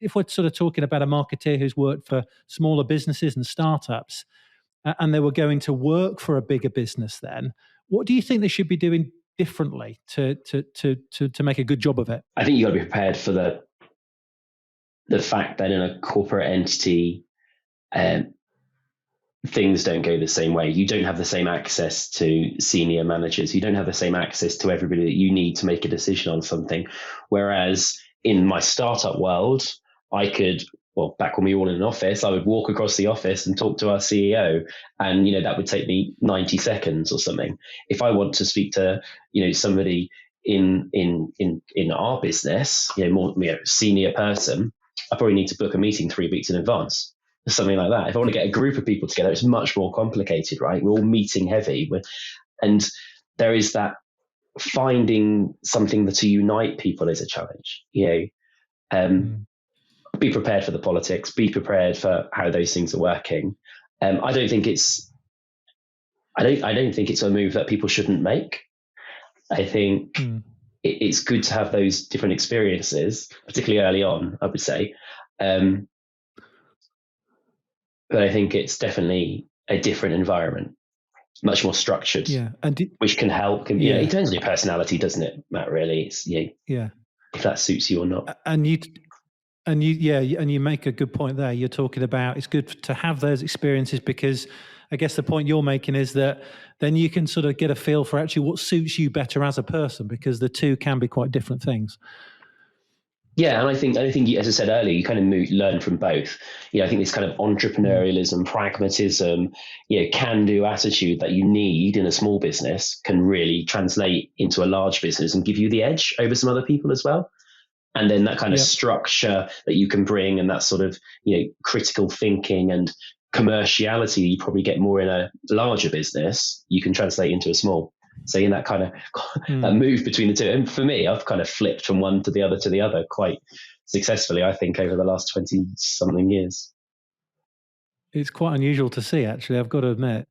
if we're sort of talking about a marketeer who's worked for smaller businesses and startups, and they were going to work for a bigger business, then what do you think they should be doing differently to make a good job of it? I think you got to be prepared for the fact that in a corporate entity, things don't go the same way. You don't have the same access to senior managers. You don't have the same access to everybody that you need to make a decision on something. Whereas in my startup world, I could, well, back when we were all in an office, I would walk across the office and talk to our CEO, and that would take me 90 seconds or something. If I want to speak to somebody in our business, more senior person, I probably need to book a meeting 3 weeks in advance. Something like that. If I want to get a group of people together, it's much more complicated, right? We're all meeting heavy. And there is that finding something to unite people is a challenge. Be prepared for the politics, be prepared for how those things are working. I don't think it's a move that people shouldn't make. I think it's good to have those different experiences, particularly early on, I would say. But I think it's definitely a different environment, much more structured, which can help. It depends on your personality, doesn't it, Matt? Really, it's if that suits you or not. And you make a good point there. You're talking about it's good to have those experiences, because I guess the point you're making is that then you can sort of get a feel for actually what suits you better as a person, because the two can be quite different things. Yeah, and I think, as I said earlier, you kind of learn from both. I think this kind of entrepreneurialism, pragmatism, can-do attitude that you need in a small business can really translate into a large business and give you the edge over some other people as well. And then that kind of structure that you can bring, and that sort of critical thinking and commerciality you probably get more in a larger business, you can translate into a small. So in that kind of that move between the two, and for me, I've kind of flipped from one to the other quite successfully, I think, over the last 20 something years. It's quite unusual to see, actually, I've got to admit.